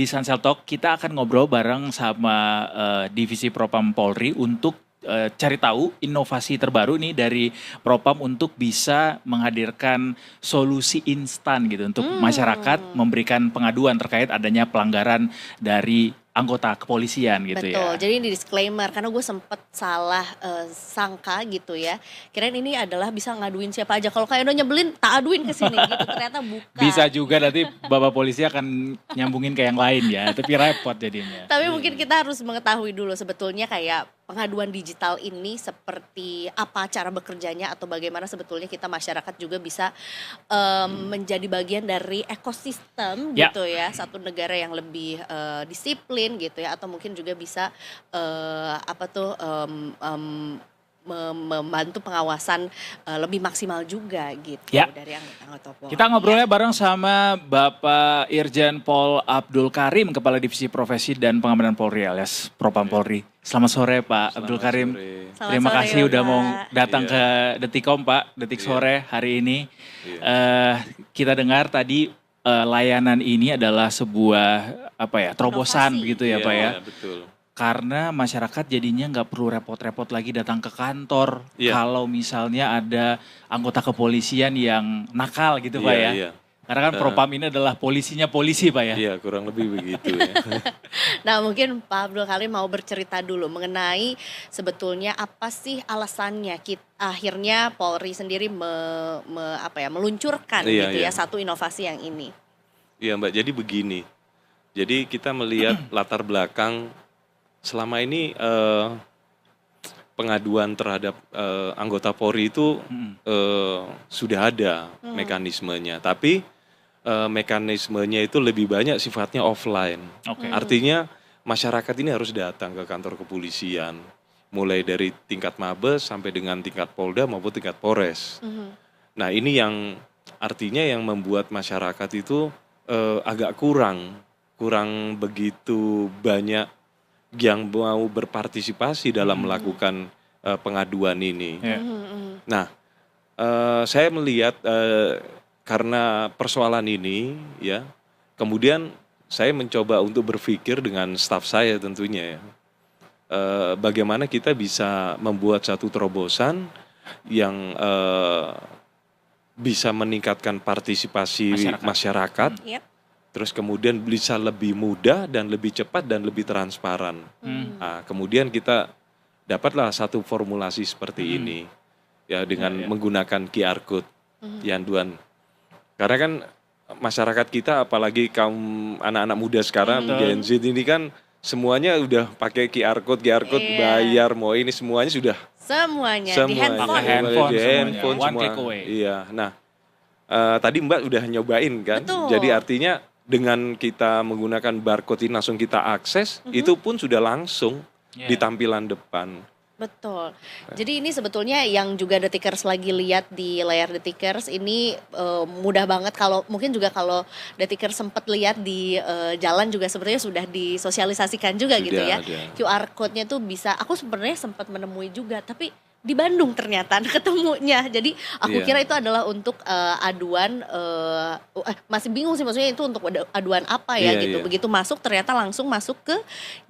di Sansel Talk kita akan ngobrol bareng sama Divisi Propam Polri untuk cari tahu inovasi terbaru nih dari Propam untuk bisa menghadirkan solusi instan gitu untuk masyarakat memberikan pengaduan terkait adanya pelanggaran dari anggota kepolisian gitu Betul, ya. jadi ini disclaimer karena gue sempet salah sangka gitu ya. Kirain ini adalah bisa ngaduin siapa aja. Kalau kayak udah nyebelin, tak aduin ke sini gitu. Ternyata bukan. Bisa juga nanti Bapak Polisi akan nyambungin ke yang lain ya, tapi repot jadinya. Tapi mungkin kita harus mengetahui dulu sebetulnya kayak pengaduan digital ini seperti apa cara bekerjanya atau bagaimana sebetulnya kita masyarakat juga bisa menjadi bagian dari ekosistem Ya. gitu ya, satu negara yang lebih disiplin gitu ya, atau mungkin juga bisa membantu pengawasan lebih maksimal juga gitu Ya. dari anggota Polri. Kita ngobrolnya bareng sama Bapak Irjen Pol Abdul Karim, Kepala Divisi Profesi dan Pengamanan Polri alias Propam Polri. Selamat sore Pak Abdul Karim. Selamat Terima sore, kasih udah Bapak. mau datang ke Detikom Pak, Detik Sore hari ini. Kita dengar tadi layanan ini adalah sebuah terobosan Inovasi. gitu ya Pak ya. Iya, betul. Karena masyarakat jadinya nggak perlu repot-repot lagi datang ke kantor. Iya. Kalau misalnya ada anggota kepolisian yang nakal gitu Pak ya. Iya. Karena kan Propam ini adalah polisinya polisi Pak ya. Iya, kurang lebih begitu ya. Nah mungkin Pak Abdul Karim mau bercerita dulu mengenai sebetulnya apa sih alasannya kita akhirnya Polri sendiri meluncurkan Iya, gitu ya iya. satu inovasi yang ini. Iya Mbak, jadi begini. Jadi kita melihat latar belakang selama ini pengaduan terhadap anggota Polri itu sudah ada mekanismenya. Tapi mekanismenya itu lebih banyak sifatnya offline. Oke. Artinya masyarakat ini harus datang ke kantor kepolisian. Mulai dari tingkat Mabes sampai dengan tingkat Polda maupun tingkat Polres. Nah ini yang artinya yang membuat masyarakat itu agak kurang begitu banyak yang mau berpartisipasi dalam melakukan pengaduan ini. Ya. Nah, saya melihat karena persoalan ini, ya, kemudian saya mencoba untuk berpikir dengan staf saya tentunya, ya, bagaimana kita bisa membuat satu terobosan yang bisa meningkatkan partisipasi masyarakat. Yep. Terus kemudian bisa lebih mudah dan lebih cepat dan lebih transparan. Nah, kemudian kita dapatlah satu formulasi seperti ini ya dengan menggunakan QR code Yanduan. Karena kan masyarakat kita apalagi kaum anak-anak muda sekarang Gen Z ini kan semuanya udah pakai QR code bayar mau ini semuanya sudah Semuanya di Pakai handphone. handphone semua. One click away. Iya. Nah, tadi Mbak udah nyobain kan. Betul. Jadi artinya dengan kita menggunakan barcode ini langsung kita akses, itu pun sudah langsung di tampilan depan. Betul. Jadi ini sebetulnya yang juga Detikers lagi lihat di layar Detikers ini mudah banget kalau mungkin juga kalau Detikers sempat lihat di jalan juga sebenarnya sudah disosialisasikan juga Sudah gitu ya. ada. QR code-nya tuh bisa aku sebenarnya sempat menemui juga tapi di Bandung ternyata ketemunya. Jadi aku Iya. kira itu adalah untuk aduan masih bingung sih maksudnya itu untuk aduan apa ya Iya, gitu. iya. Begitu masuk ternyata langsung masuk ke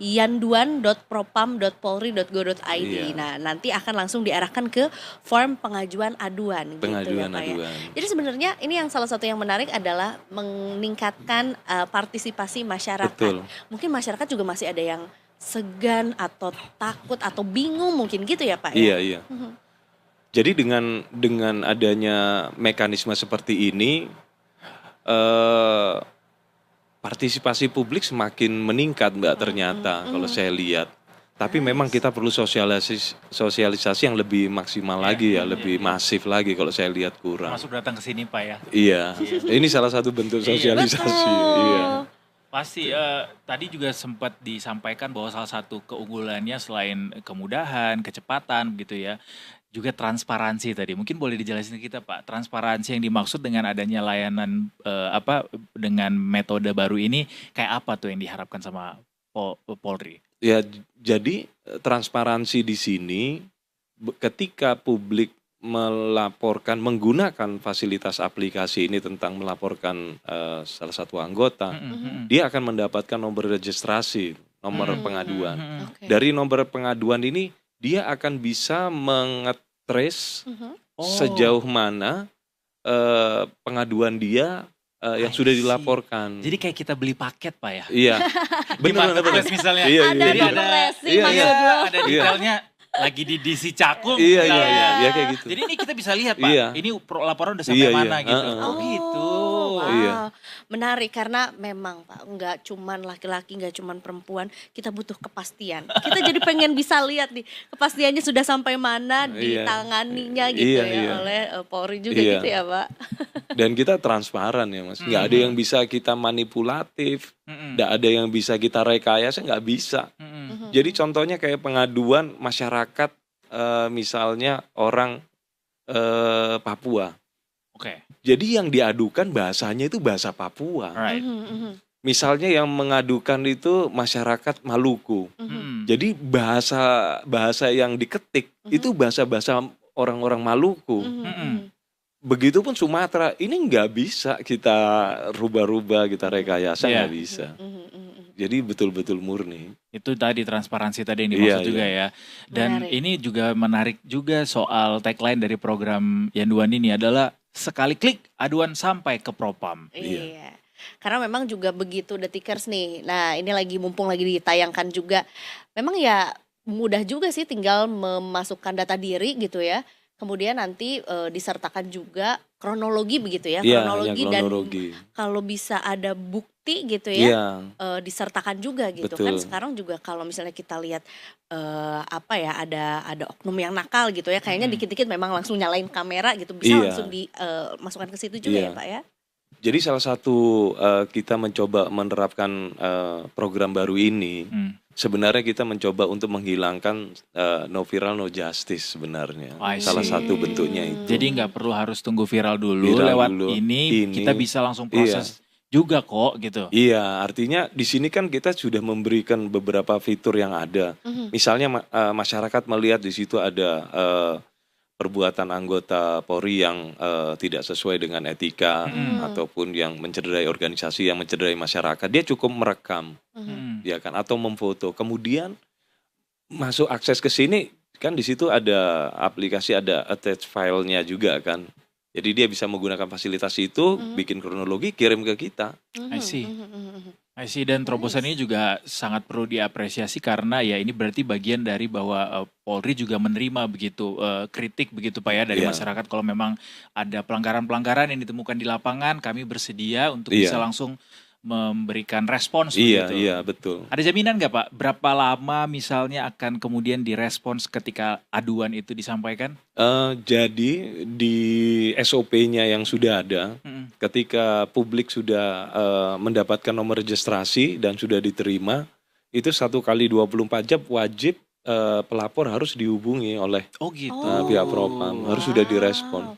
yanduan.propam.polri.go.id. Iya. Nah, nanti akan langsung diarahkan ke form pengajuan aduan gitu ya Pengajuan Pak ya. aduan. Jadi sebenarnya ini yang salah satu yang menarik adalah meningkatkan partisipasi masyarakat. Betul. Mungkin masyarakat juga masih ada yang segan atau takut atau bingung mungkin gitu ya Pak Iya, ya. iya. Jadi dengan adanya mekanisme seperti ini partisipasi publik semakin meningkat Mbak ternyata kalau saya lihat. Tapi memang kita perlu sosialisasi yang lebih maksimal lagi ya, lebih masif lagi kalau saya lihat kurang. Masuk datang ke sini Pak ya. Iya. Ini salah satu bentuk sosialisasi. Betul. Iya. Pasti tadi juga sempat disampaikan bahwa salah satu keunggulannya selain kemudahan, kecepatan gitu ya, juga transparansi tadi. Mungkin boleh dijelasin ke kita Pak, transparansi yang dimaksud dengan adanya layanan dengan metode baru ini kayak apa tuh yang diharapkan sama Polri? Ya, jadi transparansi di sini ketika publik melaporkan menggunakan fasilitas aplikasi ini tentang melaporkan salah satu anggota, dia akan mendapatkan nomor registrasi, nomor pengaduan. Oke. Dari nomor pengaduan ini dia akan bisa mengetrace sejauh mana pengaduan dia yang I sudah see. dilaporkan. Jadi kayak kita beli paket Pak ya? Iya, Di benar. marketplace misalnya. Iya, Ada Jadi ada nomoresi Iya, maksud iya. lo. ada detailnya lagi di DC Cakung. Iya, iya, misalnya. iya, kayak gitu. Jadi ini kita bisa lihat Pak, Iya. ini laporan udah sampai Iya, iya. mana gitu. Heeh. Oh gitu. Wow, Iya. menarik karena memang Pak nggak cuman laki-laki, nggak cuman perempuan, kita butuh kepastian. Kita jadi pengen bisa lihat nih kepastiannya sudah sampai mana Iya. ditanganinya gitu Iya, ya iya. oleh Polri juga Iya. gitu ya Pak. Dan kita transparan ya Mas. Nggak ada yang bisa kita manipulatif. Nggak ada yang bisa kita rekayasa, nggak bisa. Jadi contohnya kayak pengaduan masyarakat, misalnya orang Papua. Oke. Jadi yang diadukan bahasanya itu bahasa Papua. Alright. Misalnya yang mengadukan itu masyarakat Maluku. Jadi bahasa yang diketik itu bahasa orang-orang Maluku. Begitupun Sumatera, ini nggak bisa kita rubah-rubah, kita rekayasa, Iya. nggak bisa. Jadi betul-betul murni. Itu tadi transparansi tadi yang Iya, dimaksud juga ya. Dan Menarik. ini juga menarik juga soal tagline dari program Yanduan ini adalah sekali klik aduan sampai ke Propam. Iya. Karena memang juga begitu Detikers nih. Nah, ini lagi mumpung lagi ditayangkan juga. Memang ya mudah juga sih tinggal memasukkan data diri gitu ya. Kemudian nanti disertakan juga kronologi begitu ya, Iya, kronologi yang dan kronologi. kalau bisa ada bukti gitu ya, Iya, disertakan juga gitu betul. kan. Sekarang juga kalau misalnya kita lihat apa ya ada oknum yang nakal gitu ya, kayaknya dikit-dikit memang langsung nyalain kamera gitu, bisa Iya. langsung dimasukkan ke situ juga Iya. ya Pak ya. Jadi salah satu kita mencoba menerapkan program baru ini, sebenarnya kita mencoba untuk menghilangkan no viral no justice sebenarnya. I Salah see. satu bentuknya itu. Jadi nggak perlu harus tunggu viral dulu, Viral lewat dulu. ini Ini. kita bisa langsung proses juga kok gitu. Iya, artinya di sini kan kita sudah memberikan beberapa fitur yang ada. Misalnya masyarakat melihat di situ ada perbuatan anggota Polri yang tidak sesuai dengan etika ataupun yang mencederai organisasi, yang mencederai masyarakat, dia cukup merekam, ya kan, atau memfoto. Kemudian masuk akses ke sini kan di situ ada aplikasi, ada attach filenya juga kan. Jadi dia bisa menggunakan fasilitas itu, bikin kronologi, kirim ke kita. I see. I see, dan terobosan ini juga sangat perlu diapresiasi karena ya ini berarti bagian dari bahwa Polri juga menerima begitu kritik begitu Pak ya dari Iya. masyarakat kalau memang ada pelanggaran-pelanggaran yang ditemukan di lapangan, kami bersedia untuk Iya. bisa langsung memberikan respons Iya, begitu. iya, betul. Ada jaminan nggak Pak berapa lama misalnya akan kemudian direspons ketika aduan itu disampaikan? Jadi di SOP-nya yang sudah ada, ketika publik sudah mendapatkan nomor registrasi dan sudah diterima, itu 1 kali 24 jam wajib pelapor harus dihubungi oleh Oh gitu. pihak Propam, harus sudah direspon.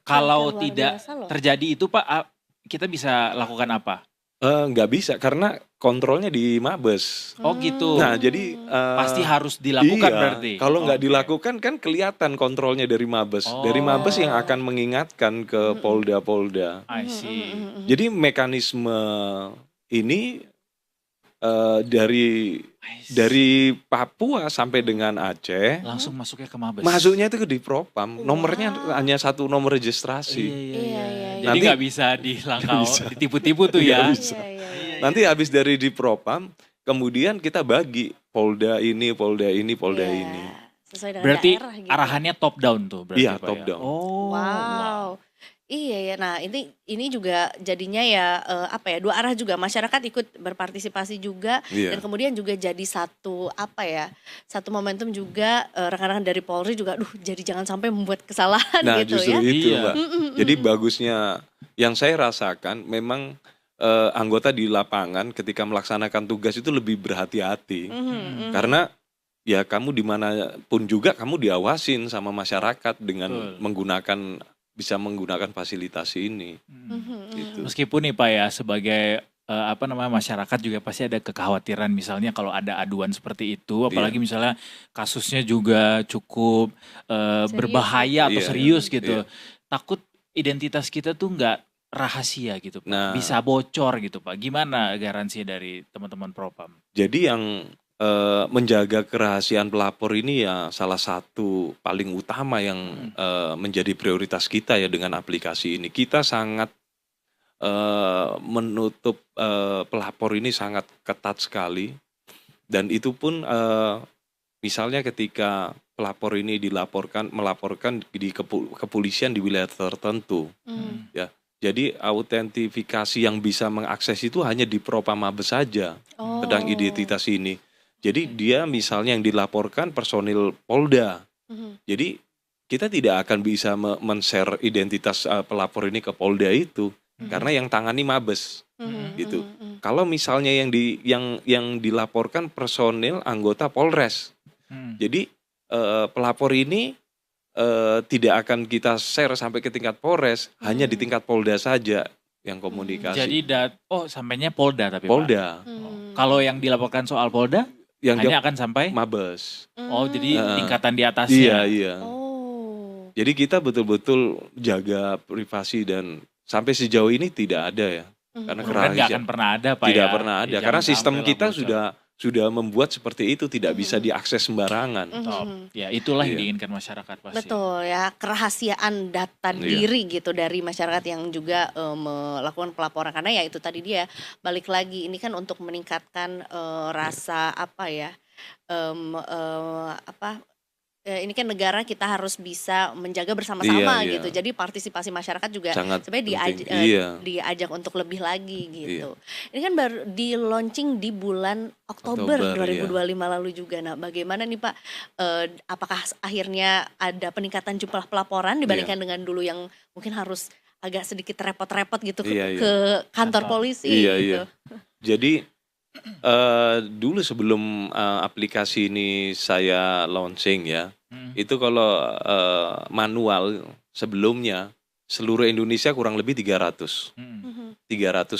Kalau luar tidak biasa loh. terjadi itu Pak, kita bisa lakukan apa? Nggak bisa karena kontrolnya di Mabes. Oh gitu. Nah jadi Pasti harus dilakukan iya, berarti. kalau nggak Oke. dilakukan kan kelihatan kontrolnya dari Mabes. Dari Mabes yang akan mengingatkan ke Polda-Polda. I see. Jadi mekanisme ini dari Papua sampai dengan Aceh, Langsung masuknya ke Mabes. masuknya itu ke di Propam. Nomornya hanya 1 nomor registrasi. Iya. Jadi Nanti- nggak bisa dilangkau, bisa. ditipu-tipu tuh ya. Nggak bisa. Nanti habis dari di Propam, kemudian kita bagi Polda ini, Polda ini, Polda Iya, ini. sesuai dengan Berarti daerah gitu. arahannya top down tuh berarti Iya, Pak top ya? down. Oh. Wow. Iya ya. Nah, ini juga jadinya ya apa ya, dua arah juga, masyarakat ikut berpartisipasi juga Iya. dan kemudian juga jadi satu apa ya, satu momentum juga rekan-rekan dari Polri juga jadi jangan sampai membuat kesalahan Nah gitu justru ya. itu Iya. Mbak. Jadi bagusnya yang saya rasakan memang anggota di lapangan ketika melaksanakan tugas itu lebih berhati-hati. Karena ya kamu dimanapun juga kamu diawasin sama masyarakat dengan bisa menggunakan fasilitas ini. Gitu. Meskipun nih Pak ya sebagai masyarakat juga pasti ada kekhawatiran misalnya kalau ada aduan seperti itu, apalagi misalnya kasusnya juga cukup berbahaya atau Iya, serius iya. gitu. Takut identitas kita tuh nggak rahasia gitu Pak, Nah, bisa bocor gitu Pak. Gimana garansi dari teman-teman Propam? jadi yang menjaga kerahasiaan pelapor ini ya salah satu paling utama yang menjadi prioritas kita ya dengan aplikasi ini. Kita sangat menutup pelapor ini sangat ketat sekali, dan itu pun misalnya ketika pelapor ini melaporkan di kepolisian di wilayah tertentu, ya. Jadi autentifikasi yang bisa mengakses itu hanya di Propam Mabes saja tentang identitas ini. Jadi dia misalnya yang dilaporkan personil Polda. Jadi kita tidak akan bisa men-share identitas pelapor ini ke Polda itu karena yang tangani Mabes gitu. Kalau misalnya yang dilaporkan personil anggota Polres. Jadi pelapor ini tidak akan kita share sampai ke tingkat Polres, hanya di tingkat Polda saja yang komunikasi. Jadi sampainya Polda tapi Polda. Pak. Kalau yang dilaporkan soal Polda yang hanya akan sampai Mabes. Oh, jadi tingkatan di atasnya. Iya. Jadi kita betul-betul jaga privasi dan sampai sejauh ini tidak ada ya. Karena nggak akan pernah ada Pak tidak ya. pernah ada karena sistem kita sudah membuat seperti itu, tidak bisa diakses sembarangan. Ya itulah yang diinginkan masyarakat pasti. Betul ya, kerahasiaan data diri gitu dari masyarakat yang juga melakukan pelaporan, karena ya itu tadi dia balik lagi ini kan untuk meningkatkan rasa ini kan negara kita harus bisa menjaga bersama-sama gitu. Jadi partisipasi masyarakat juga sebenarnya diajak untuk lebih lagi gitu. Ini kan baru di launching di bulan Oktober 2025 lalu juga. Nah, bagaimana nih Pak? Apakah akhirnya ada peningkatan jumlah pelaporan dibandingkan dengan dulu yang mungkin harus agak sedikit repot-repot gitu ke kantor polisi gitu. Jadi dulu sebelum aplikasi ini saya launching ya, itu kalau manual sebelumnya seluruh Indonesia kurang lebih 300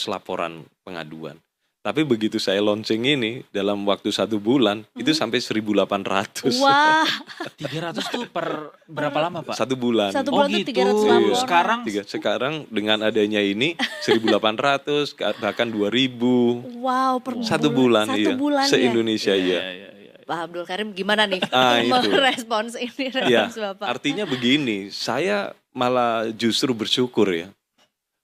laporan pengaduan. Tapi begitu saya launching ini dalam waktu 1 bulan itu sampai 1.800. Wah. 300 tuh per berapa lama Pak? 1 bulan. 1 bulan tuh 300 laporan. Sekarang dengan adanya ini 1.800 bahkan 2.000. Wow, per 1 bulan. Satu bulan se-Indonesia ya. Pak Abdul Karim gimana nih itu. merespons ini Bapak? Artinya begini, saya malah justru bersyukur ya.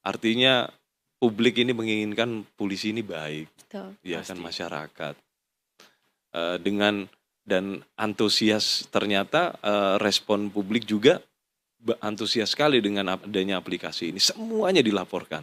Artinya publik ini menginginkan polisi ini baik. Betul. Ya kan masyarakat. Dengan dan antusias ternyata respon publik juga antusias sekali dengan adanya aplikasi ini. Semuanya dilaporkan.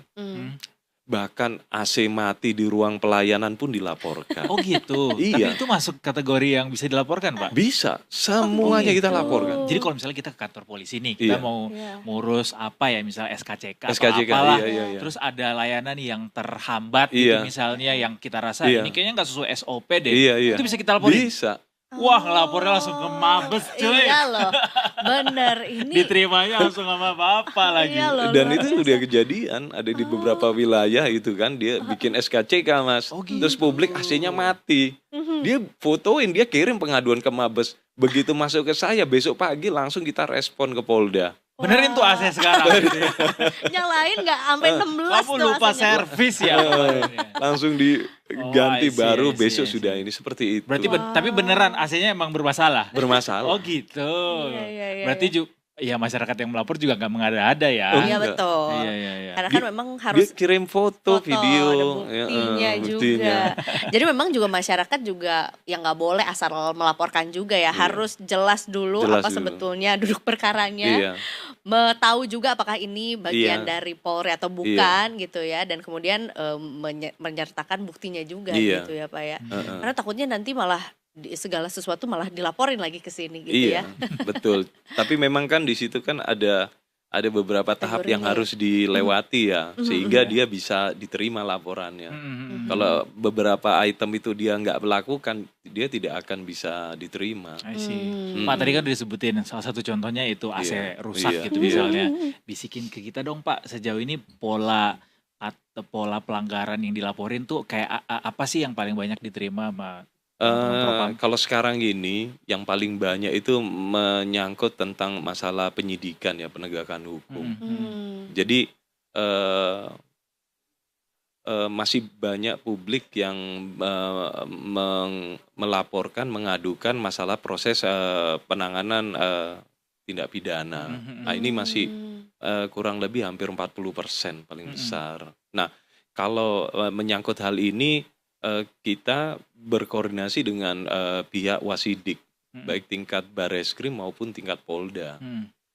Bahkan AC mati di ruang pelayanan pun dilaporkan. Oh gitu. Iya. Tapi itu masuk kategori yang bisa dilaporkan Pak? Bisa, semuanya kita laporkan. Jadi kalau misalnya kita ke kantor polisi nih, kita mau ngurus apa ya, misalnya SKCK atau SKCK, apalah, iya. terus ada layanan yang terhambat gitu misalnya, yang kita rasa ini kayaknya nggak sesuai SOP deh, itu bisa kita laporin? Bisa. Wah, ngelapornya langsung ke Mabes cuy. Iya loh, bener ini. Diterimanya langsung sama Bapak lagi. Iya loh, dan itu udah kejadian, ada di beberapa wilayah itu kan, dia bikin SKCK Mas. Terus publik AC-nya mati. Dia fotoin, dia kirim pengaduan ke Mabes. Begitu masuk ke saya, besok pagi langsung kita respon ke Polda. Benerin tuh AC sekarang. Nyalain nggak sampai 16 Kamu lupa servis ya. Langsung diganti baru besok sudah ini seperti itu. Berarti tapi beneran AC-nya emang bermasalah? Bermasalah. Oh gitu. Iya. Berarti ya masyarakat yang melapor juga nggak mengada-ada ya. Iya betul. Iya. Karena kan memang harus dia kirim foto, video, buktinya juga. Jadi memang juga masyarakat juga yang nggak boleh asal melaporkan juga ya. Harus jelas dulu sebetulnya duduk perkaranya. Tahu juga apakah ini bagian dari Polri atau bukan gitu ya. Dan kemudian menyertakan buktinya juga gitu ya Pak ya. Karena takutnya nanti malah segala sesuatu malah dilaporin lagi ke sini gitu ya. Betul. Tapi memang kan di situ kan ada beberapa tahap yang harus dilewati ya, sehingga dia bisa diterima laporannya. Kalau beberapa item itu dia nggak melakukan, dia tidak akan bisa diterima. Pak tadi kan disebutin salah satu contohnya itu AC rusak gitu misalnya. Bisikin ke kita dong Pak, sejauh ini pola atau pola pelanggaran yang dilaporin tuh kayak apa sih yang paling banyak diterima sama Propam? Kalau sekarang ini yang paling banyak itu menyangkut tentang masalah penyidikan ya, penegakan hukum. Jadi masih banyak publik yang melaporkan, mengadukan masalah proses penanganan tindak pidana. Nah, ini masih kurang lebih hampir 40% paling besar. Nah, kalau menyangkut hal ini kita berkoordinasi dengan pihak Wasidik, baik tingkat Bareskrim maupun tingkat Polda.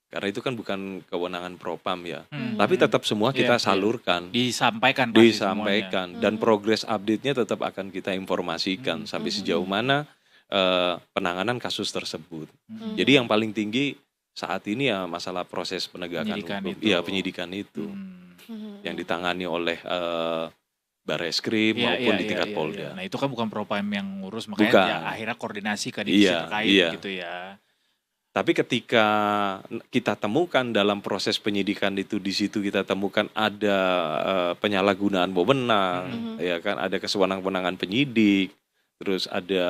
Karena itu kan bukan kewenangan Propam ya. Tapi tetap semua kita salurkan. Disampaikan pasti Disampaikan. Dan progres update-nya tetap akan kita informasikan sampai sejauh mana penanganan kasus tersebut. Jadi yang paling tinggi saat ini ya masalah proses penegakan hukum. Iya, penyidikan itu. Yang ditangani oleh Bareskrim maupun di tingkat Polda. Nah itu kan bukan Propam yang ngurus, makanya ya akhirnya koordinasi ke divisi terkait gitu ya. Tapi ketika kita temukan dalam proses penyidikan itu, di situ kita temukan ada penyalahgunaan wewenang, ya kan, ada kesewenang-wenangan penyidik, terus ada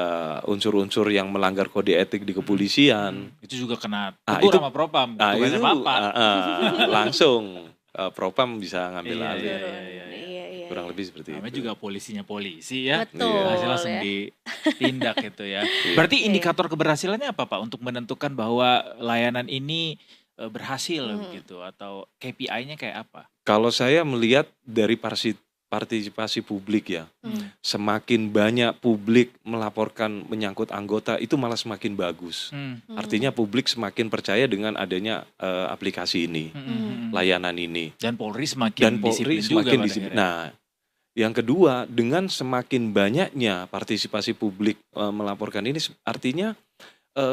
unsur-unsur yang melanggar kode etik di kepolisian. Itu juga kena tegur sama Propam. Itu langsung Propam bisa ngambil alih. Kurang lebih seperti itu. Namanya juga polisinya polisi ya. Betul. Hasil langsung ditindak gitu ya. Berarti indikator keberhasilannya apa Pak untuk menentukan bahwa layanan ini berhasil gitu, atau KPI-nya kayak apa? Kalau saya melihat dari partisipasi publik ya, semakin banyak publik melaporkan menyangkut anggota itu malah semakin bagus. Artinya publik semakin percaya dengan adanya aplikasi ini, layanan ini. Dan Polri semakin disiplin. Nah, yang kedua, dengan semakin banyaknya partisipasi publik melaporkan ini, artinya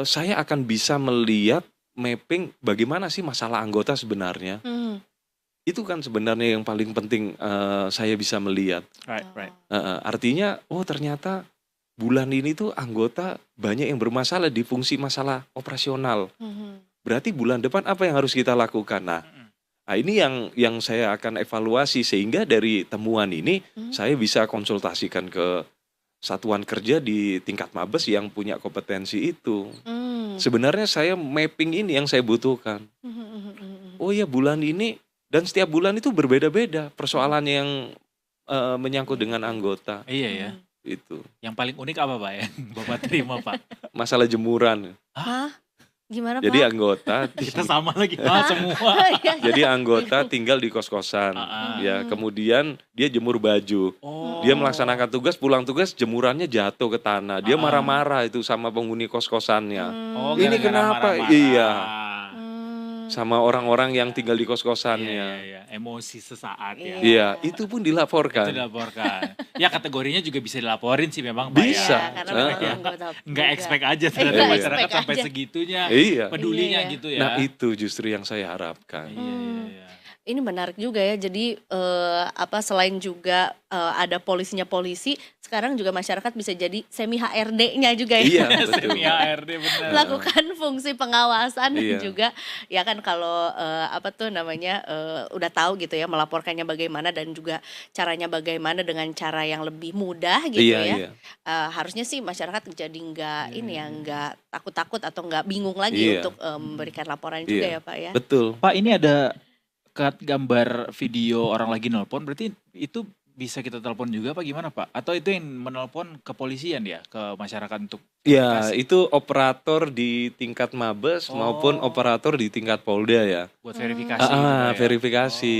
saya akan bisa melihat mapping bagaimana sih masalah anggota sebenarnya. Itu kan sebenarnya yang paling penting saya bisa melihat. Right. Artinya, ternyata bulan ini tuh anggota banyak yang bermasalah di fungsi masalah operasional. Berarti bulan depan apa yang harus kita lakukan? Nah, ini yang saya akan evaluasi, sehingga dari temuan ini saya bisa konsultasikan ke satuan kerja di tingkat Mabes yang punya kompetensi itu. Sebenarnya saya mapping ini yang saya butuhkan. Oh ya, bulan ini dan setiap bulan itu berbeda-beda persoalan yang menyangkut dengan anggota. Iya ya. Itu. Yang paling unik apa Pak yang Bapak terima Pak? Masalah jemuran. Hah? Gimana Jadi Pak? anggota kita sama lagi semua. Jadi anggota tinggal di kos-kosan, ya, kemudian dia jemur baju, dia melaksanakan tugas, pulang tugas jemurannya jatuh ke tanah, dia marah-marah itu sama penghuni kos-kosannya. Ini kenapa? Marah-marah. Iya, sama orang-orang yang tinggal di kos-kosannya. Iya. Emosi sesaat ya. Iya, itu pun dilaporkan. Ya kategorinya juga bisa dilaporin sih memang Pak. Bisa. Nggak expect aja ternyata masyarakat sampai segitunya pedulinya gitu ya. Nah itu justru yang saya harapkan. Iya. Ini menarik juga ya. Jadi selain juga ada polisinya polisi, sekarang juga masyarakat bisa jadi semi HRD-nya juga ya. Iya, betul. Semi HRD benar. Melakukan fungsi pengawasan dan juga ya kan kalau udah tahu gitu ya melaporkannya bagaimana dan juga caranya bagaimana dengan cara yang lebih mudah gitu ya. Harusnya sih masyarakat jadi nggak takut-takut atau nggak bingung lagi untuk memberikan laporan juga ya Pak ya. Betul. Pak, ini ada gambar video orang lagi nelpon, berarti itu bisa kita telepon juga apa gimana Pak? Atau itu yang menelpon kepolisian ya, ke masyarakat untuk ya, itu operator di tingkat Mabes maupun operator di tingkat Polda ya. Buat verifikasi. Verifikasi.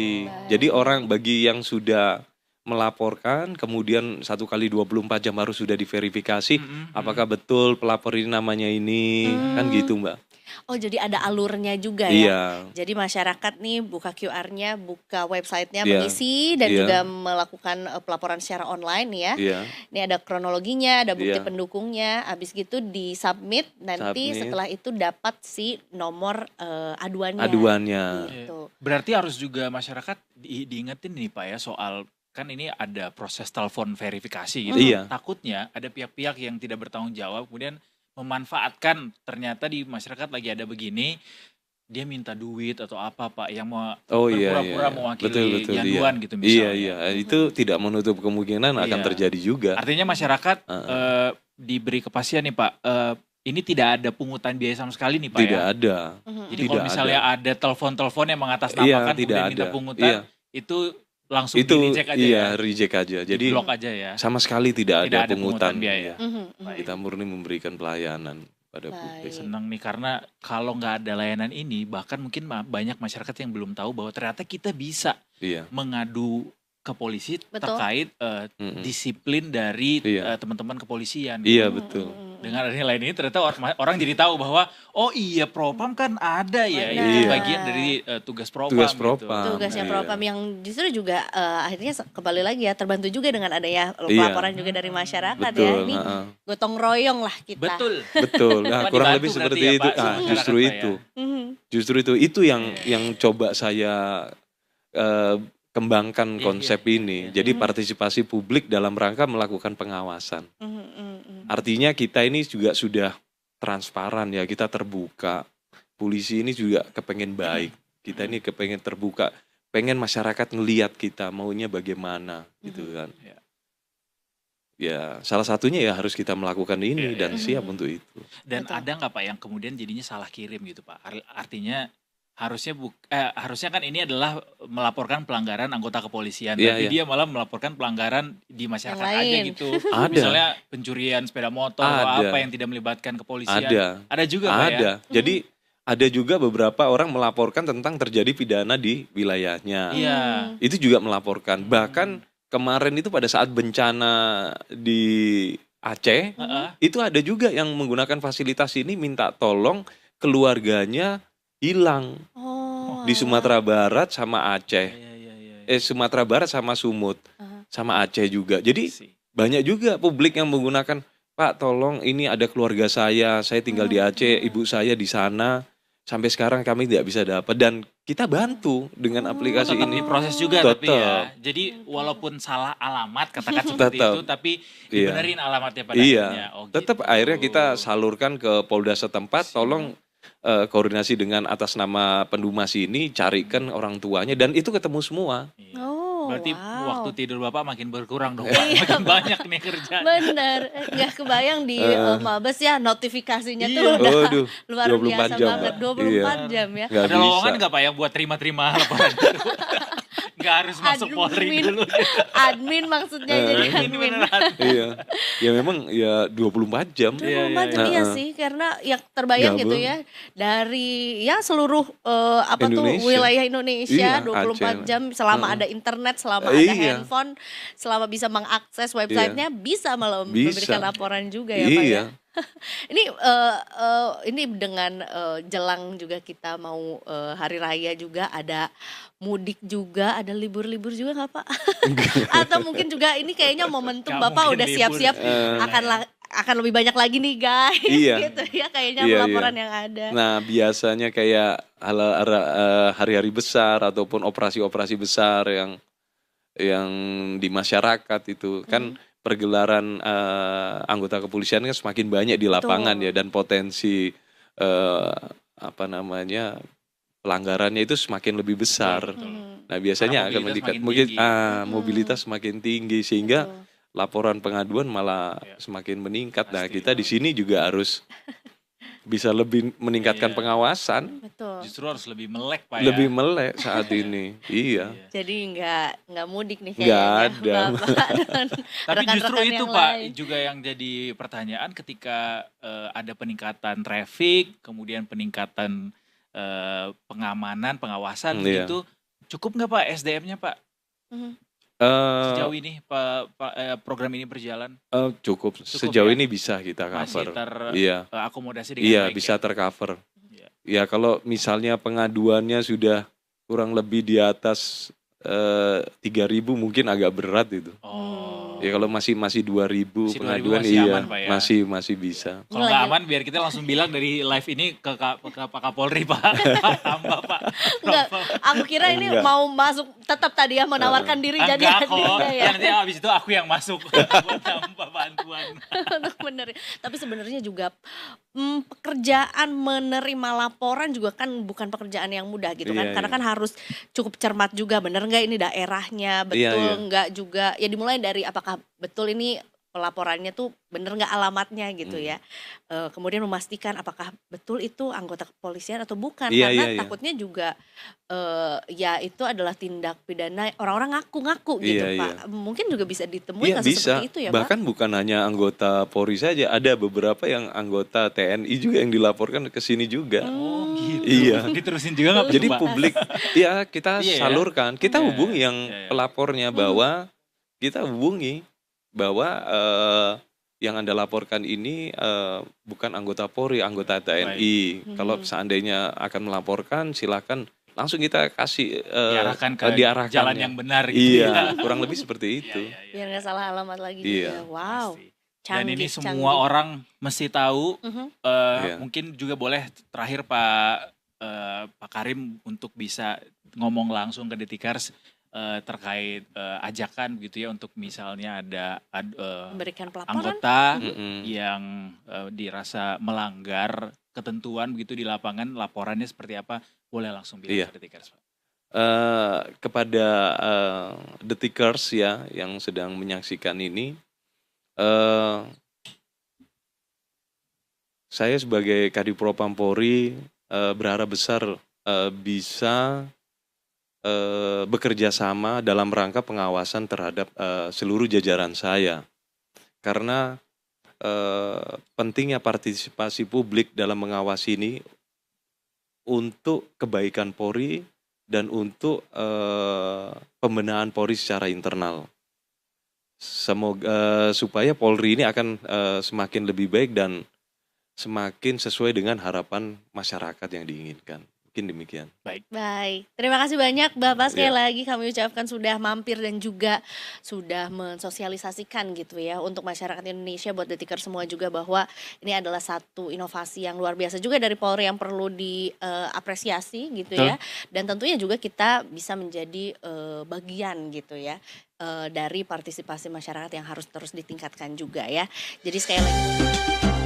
Jadi orang bagi yang sudah melaporkan, kemudian 1 kali 24 jam harus sudah diverifikasi apakah betul pelapor ini namanya ini, kan gitu Mbak. Oh jadi ada alurnya juga ya. Iya. Jadi masyarakat nih buka QR-nya, buka websitenya, mengisi dan juga melakukan pelaporan secara online ya. Ini ada kronologinya, ada bukti pendukungnya, habis gitu di-submit, nanti setelah itu dapat si nomor aduannya. Gitu. Berarti harus juga masyarakat diingetin nih Pak ya, soal kan ini ada proses telepon verifikasi gitu. Takutnya ada pihak-pihak yang tidak bertanggung jawab kemudian memanfaatkan, ternyata di masyarakat lagi ada begini, dia minta duit atau apa Pak yang mau Oh iya, berpura-pura iya. mewakili Betul, iya. Yanduan gitu Iya, misalnya. iya. Itu tidak menutup kemungkinan akan Iya. terjadi juga. Artinya masyarakat Heeh. diberi kepastian nih Pak, ini tidak ada pungutan biaya sama sekali nih Pak Tidak ya. ada. Jadi Tidak kalau misalnya ada. ada telepon-telepon yang Iya, mengatasnamakan tidak kemudian minta ada. pungutan, Iya. itu langsung Itu di-reject aja iya, ya, reject aja. Jadi di-blok aja ya. sama sekali tidak Tidak ada ada pungutan pungutan. biaya. Iya. Baik. Kita murni memberikan pelayanan pada publik. Baik. Senang nih karena kalau nggak ada layanan ini, bahkan mungkin banyak masyarakat yang belum tahu bahwa ternyata kita bisa Iya. mengadu ke polisi Betul. terkait Mm-mm. disiplin dari Iya. teman-teman kepolisian. Iya, betul. Dengan adanya lain ini ternyata orang jadi tahu bahwa oh iya Propam kan ada ya, Benar. itu Iya. bagian dari tugas Propam. Tugas gitu. Propam. Tugasnya Iya. Propam yang justru juga akhirnya kembali lagi ya terbantu juga dengan adanya Iya. laporan juga dari masyarakat ya. Betul. Ini heeh. gotong royong lah kita. Betul. Betul. Nah, Wah, kurang dibantu lebih berarti seperti ya, itu. Pak, Ah, sama justru masyarakat, Pak, itu. Mhm. Justru itu yang coba saya kembangkan Iya, konsep iya, ini. iya. Jadi partisipasi publik dalam rangka melakukan pengawasan. Mhm, mhm, mhm. Artinya kita ini juga sudah transparan ya, kita terbuka. Polisi ini juga kepengen baik. Kita ini kepengen terbuka, pengen masyarakat ngelihat kita maunya bagaimana gitu kan. Ya. Ya, salah satunya ya harus kita melakukan ini Iya, dan iya. siap untuk itu. Dan Betul. ada nggak Pak yang kemudian jadinya salah kirim gitu Pak? Artinya harusnya kan ini adalah melaporkan pelanggaran anggota kepolisian, Iya, tapi iya. dia malah melaporkan pelanggaran di masyarakat aja lain. gitu. Ada. Misalnya pencurian sepeda motor atau Ada. apa yang tidak melibatkan kepolisian. Ada. Juga Pak ya? Ada. Jadi ada juga beberapa orang melaporkan tentang terjadi pidana di wilayahnya. Iya. Itu juga melaporkan. Bahkan kemarin itu pada saat bencana di Aceh, Heeh. itu ada juga yang menggunakan fasilitas ini minta tolong keluarganya hilang Oh. di Sumatera Barat sama Aceh. Iya. Sumatera Barat sama Sumut, Aha. sama Aceh juga. Jadi Sih. banyak juga publik yang menggunakan, Pak tolong ini ada keluarga saya tinggal di Aceh, ibu saya di sana. Sampai sekarang kami tidak bisa dapat dan kita bantu dengan aplikasi Tetap ini. diproses juga tapi Tetap. ya. Jadi walaupun salah alamat katakan seperti Tetap. itu, tapi Iya. dibenerin alamatnya pada Iya, akhirnya. Oh, tetap gitu. akhirnya kita salurkan ke Polda setempat, tolong koordinasi dengan atas nama Pendumas ini, carikan orang tuanya dan itu ketemu semua. Iya. Oh, Berarti wow. waktu tidur Bapak makin berkurang dong, Pak. Iya, Makin banyak nih kerjaan. Bener, nggak kebayang di Mabes ya notifikasinya tuh Iya. udah Waduh, luar 24 biasa jam, banget, Pak. 24 Iya. jam ya. Nggak Ada lowongan bisa. nggak Pak yang buat terima-terima laporan itu? Nggak harus masuk Polri Admin. dulu. Admin maksudnya jadi Ini admin. beneran. Iya. Ya memang ya 24 jam. 24 Iya, jam iya Heeh. sih karena ya terbayang gitu Gabung. ya dari ya seluruh apa tuh Indonesia. wilayah Indonesia Iya, 24 Aceh. jam selama Heeh. ada internet, selama ada Iya. handphone, selama bisa mengakses websitenya bisa malah Bisa. memberikan laporan juga ya Pak ya. Iya. Ini dengan jelang juga kita mau hari raya juga ada mudik juga, ada libur-libur juga nggak Pak? Atau mungkin juga ini kayaknya momentum Nggak Bapak mungkin udah libur siap-siap sih. akan lebih banyak lagi nih guys Iya. gitu ya kayaknya Iya, laporan iya. yang ada. Nah, biasanya kayak hari-hari besar ataupun operasi-operasi besar yang di masyarakat itu kan pergelaran anggota kepolisian kan semakin banyak di lapangan Betul. ya dan potensi pelanggarannya itu semakin lebih besar. Betul. Nah, biasanya Karena akan mobilitas meningkat makin mungkin tinggi. mobilitas semakin tinggi sehingga Betul. laporan pengaduan malah Iya. semakin meningkat. Nah, Pasti. kita di sini juga harus bisa lebih meningkatkan Iya. pengawasan, Betul. Justru harus lebih melek Pak ya. lebih melek saat ini. Iya. Jadi nggak mudik nih Nggak kayaknya ada. Bapak dan Tapi justru rekan-rekan itu yang Pak lain. juga yang jadi pertanyaan ketika ada peningkatan traffic, kemudian peningkatan pengamanan, pengawasan Iya. gitu. Cukup nggak Pak SDM-nya Pak Mhm. sejauh ini program ini berjalan? Cukup. Cukup Sejauh ya? ini bisa kita Masih cover. Iya. terakomodasi dengan Iya, baik bisa ya? tercover. Iya. Ya kalau misalnya pengaduannya sudah kurang lebih di atas 3.000 mungkin agak berat itu. Oh. Ya kalau masih 2.000 Masih 2.000 pengaduan masih iya, aman, Pak, ya? masih bisa. Kalau Ini nggak lagi- aman biar kita langsung bilang dari live ini ke Pak Kapolri Pak. Pak tambah Pak. Enggak, aku kira ini Enggak. mau masuk tetap tadi ya menawarkan diri jadi Enggak kok, adiknya ya. ya nanti abis itu aku yang masuk buat nambah bantuan. Untuk benerin. Tapi sebenarnya juga pekerjaan menerima laporan juga kan bukan pekerjaan yang mudah gitu kan. Iya, Karena iya. kan harus cukup cermat juga, bener nggak ini daerahnya, Iya, betul iya. nggak juga. Ya dimulai dari apakah betul ini pelaporannya tuh bener nggak alamatnya gitu ya. Kemudian memastikan apakah betul itu anggota kepolisian atau bukan. Iya, Karena iya, iya. takutnya juga ya itu adalah tindak pidana orang-orang ngaku-ngaku gitu Iya, Pak. Mungkin juga bisa ditemui Iya kasus bisa, seperti itu ya Pak. bahkan bukan hanya anggota Polri saja, ada beberapa yang anggota TNI juga yang dilaporkan ke sini juga. Oh gitu. Iya. Diterusin juga nggak Jadi Pak? publik, ya kita Iya ya? salurkan, kita Iya, hubungi yang iya, iya. pelapornya bahwa kita hubungi bahwa yang Anda laporkan ini bukan anggota Polri, anggota TNI. Kalau seandainya akan melaporkan, silakan langsung kita kasih Diarahkan ke diarahkannya. jalan yang benar gitu ya. Iya, kurang lebih seperti itu. Iya, iya, Biar nggak salah alamat lagi Iya. gitu ya. Wow. pasti. Dan Canggih, ini semua canggih. orang mesti tahu. Mhm. Iya. Mungkin juga boleh terakhir Pak Karim untuk bisa ngomong langsung ke Detikers terkait ajakan gitu ya untuk misalnya ada Memberikan pelaporan. anggota Mm-mm. yang dirasa melanggar ketentuan begitu di lapangan, laporannya seperti apa, boleh langsung bilang Iya. ke Detikers Pak. Kepada Detikers ya yang sedang menyaksikan ini, saya sebagai Kadipropam Polri berharap besar bisa bekerja sama dalam rangka pengawasan terhadap seluruh jajaran saya. Karena pentingnya partisipasi publik dalam mengawasi ini untuk kebaikan Polri dan untuk pembenahan Polri secara internal. Semoga supaya Polri ini akan semakin lebih baik dan semakin sesuai dengan harapan masyarakat yang diinginkan. Mungkin demikian. Baik, terima kasih banyak Bapak, sekali Iya. lagi kami ucapkan sudah mampir dan juga sudah mensosialisasikan gitu ya untuk masyarakat Indonesia, buat Detikers semua juga, bahwa ini adalah satu inovasi yang luar biasa juga dari Polri yang perlu diapresiasi gitu ya. Dan tentunya juga kita bisa menjadi bagian gitu ya dari partisipasi masyarakat yang harus terus ditingkatkan juga ya. Jadi sekali lagi